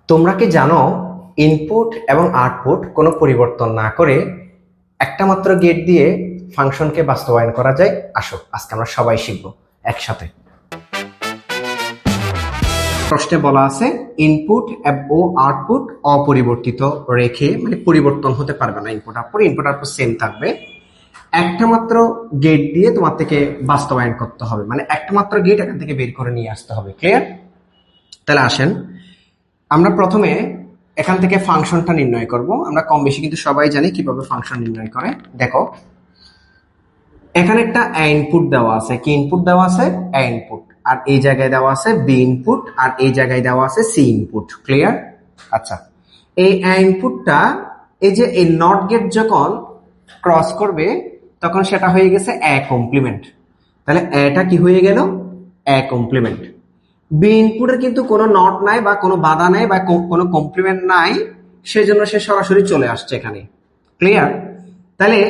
তোমরা কি জানো ইনপুট এবং আউটপুট কোনো পরিবর্তন না করে একটা মাত্র গেট দিয়ে ফাংশনকে বাস্তবায়ন করা যায়? আসো আজকে আমরা সবাই শিখবো একসাথে। প্রশ্নে বলা আছে ইনপুট ও আউটপুট অপরিবর্তিত রেখে, মানে পরিবর্তন হতে পারবে না, ইনপুট আউটপুট সেম থাকবে। একটা মাত্র গেট দিয়ে তোমার থেকে বাস্তবায়ন করতে হবে, মানে একটা মাত্র গেট এখান থেকে বের করে নিয়ে আসতে হবে। ক্লিয়ার? তাহলে আসেন আমরা প্রথমে এখান থেকে ফাংশনটা নির্ণয় করব। আমরা কম বেশি কিন্তু সবাই জানি কিভাবে ফাংশন নির্ণয় করে। দেখো এখানে একটা ইনপুট দেওয়া আছে। কি ইনপুট দেওয়া আছে? ইনপুট। আর এই জায়গায় দেওয়া আছে বি ইনপুট, আর এই জায়গায় দেওয়া আছে সি ইনপুট। ক্লিয়ার? আচ্ছা, এই ইনপুটটা এই যে এই নট গেট যখন ক্রস করবে তখন সেটা হয়ে গেছে এ কমপ্লিমেন্ট। তাহলে এটা কি হয়ে গেল? এ কমপ্লিমেন্ট। বি ইনপুটের কিন্তু কোনো নট নাই বা কোনো বাধা নাই বা কোনো কমপ্লিমেন্ট নাই, সেজন্য সে সরাসরি চলে আসছে এখানে। ক্লিয়ার? তাহলে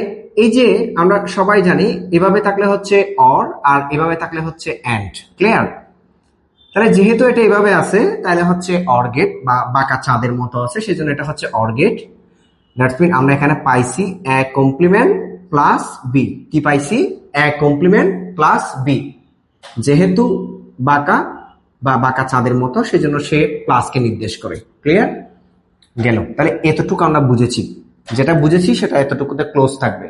এই যে আমরা সবাই জানি এভাবে থাকলে হচ্ছে অর, আর এভাবে থাকলে হচ্ছে এন্ড। ক্লিয়ার? তাহলে যেহেতু এটা এভাবে আছে তাহলে হচ্ছে অর গেট বা বাঁকা চাঁদের মতো আছে, সেজন্য এটা হচ্ছে অর গেট। দ্যাটস মিন আমরা এখানে পাইছি এ কমপ্লিমেন্ট প্লাস বি। কি পাইছি? A complement plus B. যেহেতু বাঁকা বা বাঁকা চাঁদের মতো সেজন্য সে প্লাসকে নির্দেশ করে। ক্লিয়ার? গেল। তাহলে এতটুকু আমরা বুঝেছি, যেটা বুঝেছি সেটা এতটুকুতে ক্লোজ থাকবে।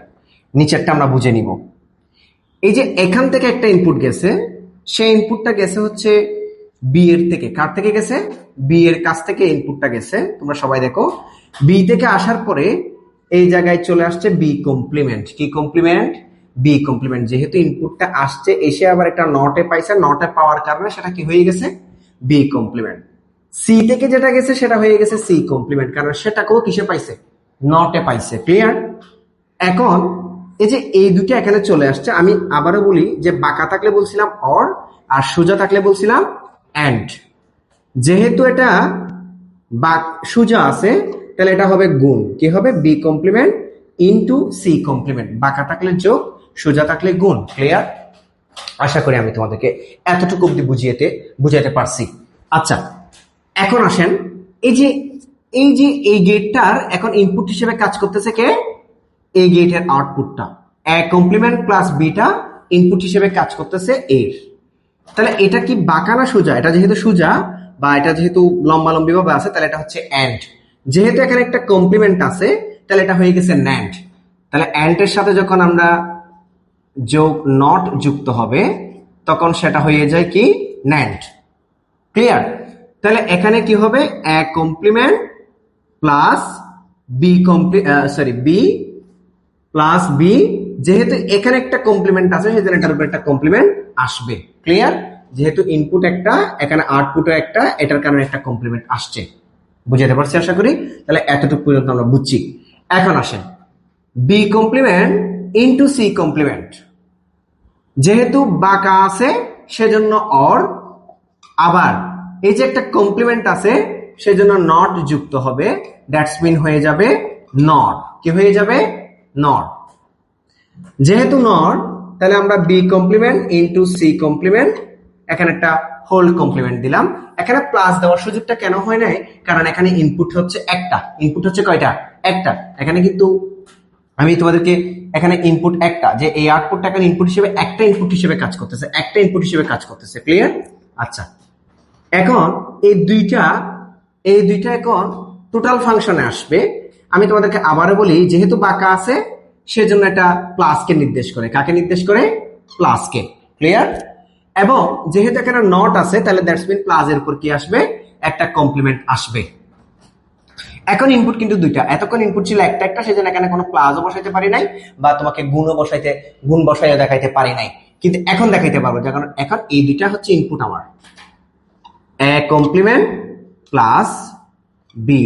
নিচেরটা আমরা বুঝে নিব। এই যে এখান থেকে একটা ইনপুট গেছে, সেই ইনপুটটা গেছে হচ্ছে বি এর থেকে। কার থেকে গেছে? বি এর কাছ থেকে ইনপুটটা গেছে। তোমরা সবাই দেখো বি থেকে আসার পরে এই জায়গায় চলে আসছে বি কমপ্লিমেন্ট। কি কমপ্লিমেন্ট? B complement. যেহেতু ইনপুটটা আসছে এসে আবার একটা নটে পাইছে, নটে পাওয়ার কারণে সেটা কি হয়ে গেছে? B complement. সি থেকে যেটা গেছে সেটা হয়ে গেছে সি কমপ্লিমেন্ট, কারণ সেটাকেও কিসে পাইছে? নটে পাইছে। ক্লিয়ার? এখন এই যে এই দুটো এখানে চলে আসছে। আমি আবারও বলি যে বাঁকা থাকলে বলছিলাম অর, আর সোজা থাকলে বলছিলাম এন্ড। যেহেতু এটা সোজা আছে তাহলে এটা হবে গুণ। কি হবে? B complement into C complement. বাঁকা থাকলে যোগ, সোজা থাকলে গুণ। ক্লিয়ার? আশা করি আমি তোমাদেরকে এতটুকু অব্দি বুঝাইতে পারছি। আচ্ছা, এখন আসেন এই গেটটার এখন ইনপুট হিসেবে কাজ করতেছে কে? এই গেটের আউটপুটটা এ কমপ্লিমেন্ট প্লাস বিটা ইনপুট হিসেবে কাজ করতেছে এর। তাহলে এটা কি বাঁকা না সোজা? এটা যেহেতু সোজা বা এটা যেহেতু লম্বালম্বি ভাবে আছে তাহলে এটা হচ্ছে এন্ড। যেহেতু এখানে একটা কমপ্লিমেন্ট আছে তাহলে এটা হয়ে গেছে ন্যান্ড। তাহলে এন্ড এর সাথে যখন আমরা যোগ নট যুক্ত হবে তখন সেটা হয়ে যায় কি? ন্যান্ড। ক্লিয়ার? তাহলে এখানে কি হবে? A complement plus B B plus B. যেহেতু এখানে একটা কমপ্লিমেন্ট আছে সেজন্য এটার উপর একটা কমপ্লিমেন্ট আসবে। ক্লিয়ার? যেহেতু ইনপুট একটা, এখানে আউটপুটও একটা, এটার কারণে একটা কমপ্লিমেন্ট আসছে। বুঝাতে পারছি আশা করি। তাহলে এতটুকু পর্যন্ত আমরা বুঝছি। এখন আসেন B complement into C complement. যেহেতু বাঁকা আছে সেজন্য অর, আবার এই যে একটা কমপ্লিমেন্ট আছে সেজন্য নট যুক্ত হবে। দ্যাটস মিন হয়ে যাবে নট। কি হয়ে যাবে? নট। যেহেতু নট তাহলে আমরা B complement into C complement, এখানে একটা হোল কমপ্লিমেন্ট দিলাম। এখানে প্লাস দেওয়ার সুযোগটা কেন হয় নাই? কারণ এখানে ইনপুট হচ্ছে একটা। ইনপুট হচ্ছে কয়টা? একটা। এখানে কিন্তু আমি তোমাদেরকে এখানে ইনপুট একটা, যে এই আউটপুটটা এখানে ইনপুট হিসেবে একটা ইনপুট হিসেবে কাজ করতেছে, একটা ইনপুট হিসেবে কাজ করতেছে। ক্লিয়ার? আচ্ছা, এখন এই দুইটা এখন টোটাল ফাংশনে আসবে। আমি তোমাদেরকে আবারও বলি যেহেতু বাঁকা আছে সেজন্য এটা প্লাসকে নির্দেশ করে। কাকে নির্দেশ করে? প্লাসকে। ক্লিয়ার? এবং যেহেতু এখানে নট আছে তাহলে দ্যাটস মিন প্লাস এর উপর কি আসবে? একটা কমপ্লিমেন্ট আসবে। এখন ইনপুট কিন্তু দুইটা, এতক্ষণ ইনপুট ছিল একটা একটা, সেজন্য এখানে কোনো প্লাসও বসাইতে পারি নাই বা তোমাকে গুণ বসাইতে দেখাইতে পারি নাই। কিন্তু এখন দেখাইতে পারবো, কারণ এখন এই দুইটা হচ্ছে ইনপুট আমার। এ কমপ্লিমেন্ট প্লাস বি,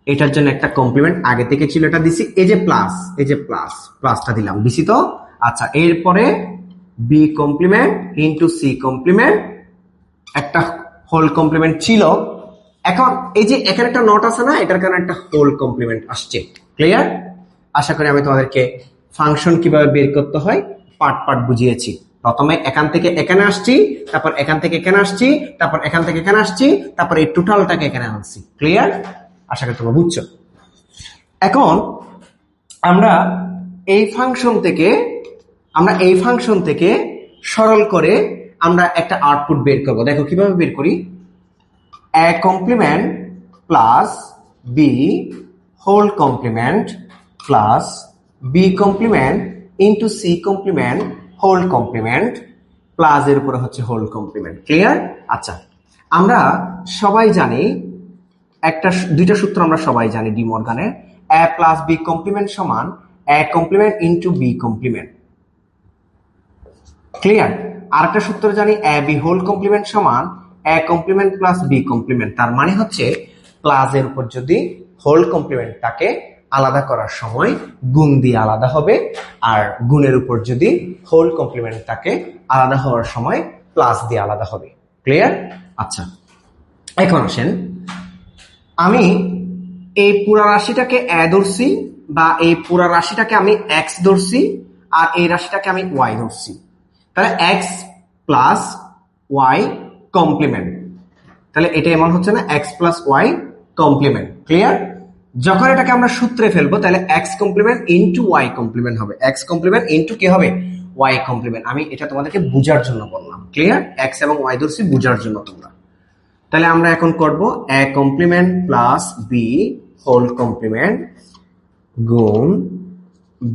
এটার জন্য একটা কমপ্লিমেন্ট আগে থেকে ছিল, এটা দিছি। এই যে প্লাসটা দিলাম, দিছি তো। আচ্ছা, এরপরে B complement into C complement, একটা হোল কমপ্লিমেন্ট ছিল। এখন এই যে এখানে একটা নট আছে না, এটার কারণে একটা হোল কমপ্লিমেন্ট আসছে। ক্লিয়ার? আশা করি আমি তোমাদেরকে ফাংশন কিভাবে বের করতে হয় পার্ট বুঝিয়েছি। প্রথমে এখান থেকে এখানে আসছি, তারপর এখান থেকে এখানে আসছি, তারপর এখান থেকে এখানে আসছি, তারপর এই টোটালটাকে এখানে আনছি। ক্লিয়ার? আশা করি তোমরা বুঝছো। এখন আমরা এই ফাংশন থেকে সরল করে আমরা একটা আউটপুট বের করব। দেখো কিভাবে বের করি। a complement plus b whole complement plus b complement into c complement whole complement plus এর উপরে হচ্ছে হোল কমপ্লিমেন্ট। ক্লিয়ার? আচ্ছা, আমরা সবাই জানি দুইটা সূত্র আমরা সবাই জানি ডি মর্গানের। a প্লাস b কমপ্লিমেন্ট সমান a complement into b complement. Clear? আরেকটা সূত্র জানি a b হোল কমপ্লিমেন্ট সমান a complement plus b complement. তার মানে হচ্ছে প্লাস এর উপর যদি হোল কমপ্লিমেন্টটাকে আলাদা করার সময় গুণ দিয়ে আলাদা হবে, আর গুণের উপর যদি হোল কমপ্লিমেন্টটাকে আলাদা হওয়ার সময় প্লাস দিয়ে আলাদা হবে। ক্লিয়ার? আচ্ছা, এখন আসেন, আমি এই পুরা রাশিটাকে a ধরছি, বা এই পুরা রাশিটাকে আমি x ধরছি, আর এই রাশিটাকে আমি y ধরছি। তাহলে x প্লাস y কমপ্লিমেন্ট, তাহলে এটা এমন হচ্ছে না x plus y complement. Clear? যখন এটাকে আমরা সূত্রে ফেলবো তাহলে x complement into y complement হবে। x কমপ্লিমেন্ট ইনটু কি হবে? y complement. আমি এটা তোমাদেরকে বোঝার জন্য বললাম। ক্লিয়ার? x এবং y ধরছি বোঝার জন্য তোমরা। তাহলে আমরা এখন করব a complement plus b whole complement গুণ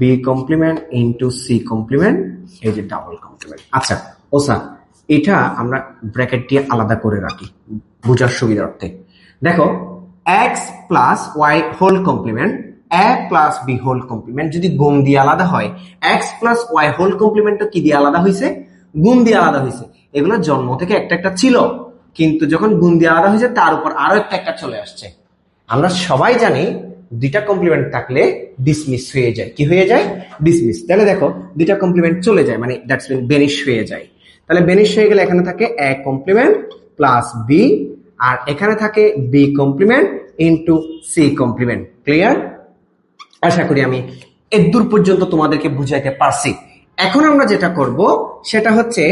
b complement into c complement, এই যে ডাবল কমপ্লিমেন্ট। আচ্ছা ও স্যার, এটা আমরা ব্র্যাকেট দিয়ে আলাদা করে রাখি বোঝার সুবিধার্থে। দেখো x plus y whole complement a plus b whole complement যদি গুণ দিয়ে আলাদা হয়, x plus y whole complement কি দিয়ে আলাদা হয়েছে? গুণ দিয়ে আলাদা হয়েছে। এগুলো জন্ম থেকে একটা একটা ছিল, কিন্তু যখন গুণ দিয়ে আলাদা হয়েছে তার উপর আরো একটা চলে আসছে। আমরা সবাই জানি দুইটা কমপ্লিমেন্ট থাকলে ডিসমিস হয়ে যায়। কি হয়ে যায়? ডিসমিস। তাহলে দেখো দুইটা কমপ্লিমেন্ট চলে যায়, মানে দ্যাটস মিন বেনিশ হয়ে যায়। তাহলে বেনিশ হয়ে গেলে এখানে থাকে a কমপ্লিমেন্ট প্লাস b, আর এখানে থাকে b complement into c complement. Clear? আশা করি আমি এদূর পর্যন্ত তোমাদেরকে বুঝাইতে পারছি। এখন আমরা যেটা করব সেটা হচ্ছে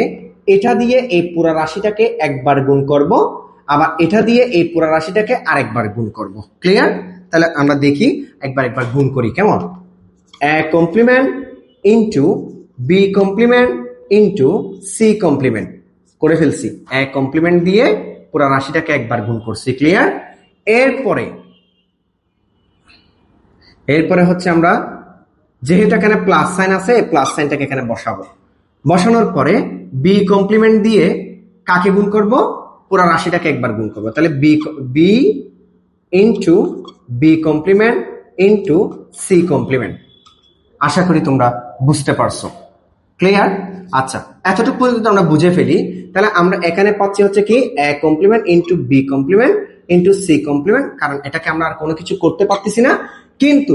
এটা দিয়ে এই পুরা রাশিটাকে একবার গুণ করব, আবার এটা দিয়ে এই পুরা রাশিটাকে আরেকবার গুণ করব। ক্লিয়ার? তাহলে আমরা দেখি একবার গুণ করি কেমন। a complement into b complement into c complement করে ফেলছি। a কমপ্লিমেন্ট দিয়ে পুরা রাশিটাকে একবার গুণ করছি। ক্লিয়ার? এরপরে হচ্ছে আমরা যেহেতু এখানে প্লাস সাইন আছে, প্লাস সাইনটাকে এখানে বসাবো। বসানোর পরে b কমপ্লিমেন্ট দিয়ে কাকে গুণ করব? পুরা রাশিটাকে একবার গুণ করব। তাহলে b into b complement into c complement. আশা করি তোমরা বুঝতে পারছো। ক্লিয়ার? আচ্ছা, এতটুকু পর্যন্ত আমরা বুঝে ফেলি। তাহলে আমরা এখানে পাচ্ছি হচ্ছে কি a complement into b complement into c complement, কারণ এটাকে আমরা আর কোনো কিছু করতে পারতেছি না। কিন্তু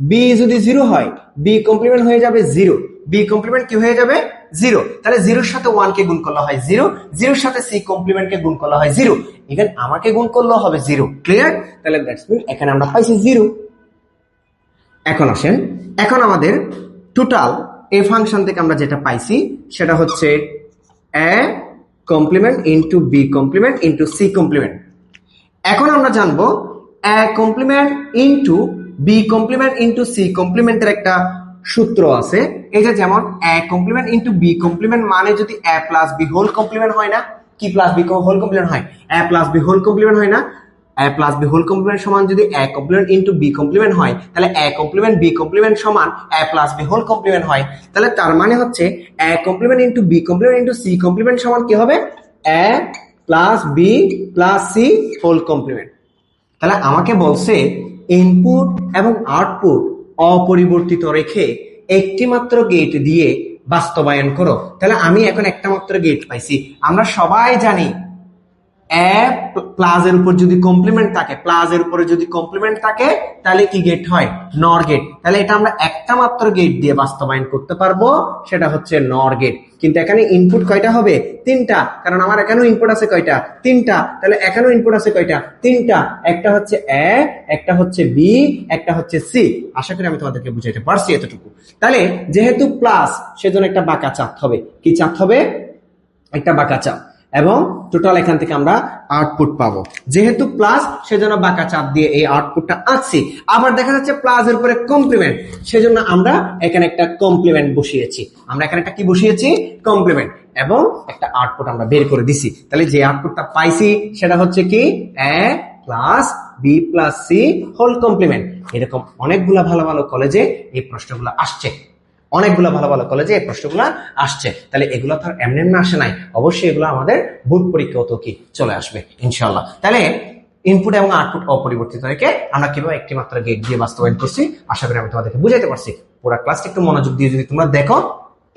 b যদি 0 হয়, b কমপ্লিমেন্ট হয়ে যাবে 0, b কমপ্লিমেন্ট কি হয়ে যাবে? 0। তাহলে 0 এর সাথে 1 কে গুণ করলে হয় 0, 0 এর সাথে c কমপ্লিমেন্ট কে গুণ করলে হয় 0, এখানে আমাকে গুণ করলে হবে 0। ক্লিয়ার? তাহলে দ্যাটস মিন এখানে আমরা পাইছি 0। এখন আসেন, এখন আমাদের টোটাল এই ফাংশন থেকে আমরা যেটা পাইছি সেটা হচ্ছে a complement into b complement into c complement. এখন আমরা জানবো a complement into b complement into c কমপ্লিমেন্টের একটা সূত্র আছে। এই যে যেমন a complement into b complement মানে যদি a plus b whole complement হয় না? কি প্লাস b হোল কমপ্লিমেন্ট হয়? a plus b whole complement হয় না? a plus b whole complement সমান যদি a complement into b complement হয়, তাহলে a কমপ্লিমেন্ট b কমপ্লিমেন্ট সমান a plus b whole complement হয়। তাহলে তার মানে হচ্ছে a complement into b complement into c complement সমান কি হবে? a plus b plus c whole complement. তাহলে আমাকে বলছে ইনপুট এবং আউটপুট অপরিবর্তিত রেখে একটি মাত্র গেট দিয়ে বাস্তবায়ন করো। তাহলে আমি এখন একটা মাত্র গেট পাইছি। আমরা সবাই জানি এ প্লাসের উপর যদি কমপ্লিমেন্ট থাকে, প্লাসের উপরে যদি কমপ্লিমেন্ট থাকে তাহলে কি গেট হয়? নর গেট। তাহলে এটা আমরা একটা মাত্র গেট দিয়ে বাস্তবায়ন করতে পারবো, সেটা হচ্ছে নর গেট। কিন্তু এখানে ইনপুট কয়টা হবে? 3টা, কারণ আমার এখানেও ইনপুট আছে কয়টা? 3টা। তাহলে এখানেও ইনপুট আছে কয়টা? 3টা। একটা হচ্ছে এ, একটা হচ্ছে বি, একটা হচ্ছে সি। আশা করি আমি তোমাদেরকে বুঝাইতে পারছি এতটুকু। তাহলে যেহেতু প্লাস, সেজন্য একটা বাঁকা চাপ হবে। কি চাপ হবে? একটা বাঁকা চাপ। এবং টোটাল এখান থেকে আমরা আউটপুট পাবো। যেহেতু প্লাস, সেজন্য বাঁকা চাপ দিয়ে এই আউটপুটটা আঁকছি। আবার দেখা যাচ্ছে প্লাস এর উপরে কমপ্লিমেন্ট, সেজন্য আমরা এখানে একটা কমপ্লিমেন্ট বসিয়েছি। আমরা এখানে একটা কি বসিয়েছি? কমপ্লিমেন্ট। এবং একটা আউটপুট আমরা বের করে দিছি। তাহলে যে আউটপুটটা পাইছি সেটা হচ্ছে কি? A plus B plus C whole complement. এরকম অনেকগুলা ভালো ভালো কলেজে এই প্রশ্নগুলো আসছে, অনেকগুলো ভালো ভালো কলেজে এই প্রশ্নগুলো আসছে। তাহলে এগুলো তো আর এমনি এমনি আসে নাই, অবশ্যই এগুলো আমাদের বোর্ড পরীক্ষাতেও কি চলে আসবে ইনশাল্লাহ। তাহলে ইনপুট এবং আউটপুট অপরিবর্তিত রেখে আমরা কিভাবে একটি মাত্র গেট দিয়ে বাস্তবায়ন করছি, আশা করি আমি তোমাদেরকে বুঝাইতে পারছি। পুরো ক্লাসটা একটু মনোযোগ দিয়ে যদি তোমরা দেখো,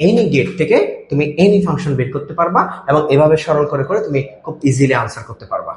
এনি গেট থেকে তুমি এনি ফাংশন বের করতে পারবা এবং এভাবে সরল করে করে তুমি খুব ইজিলি আনসার করতে পারবা।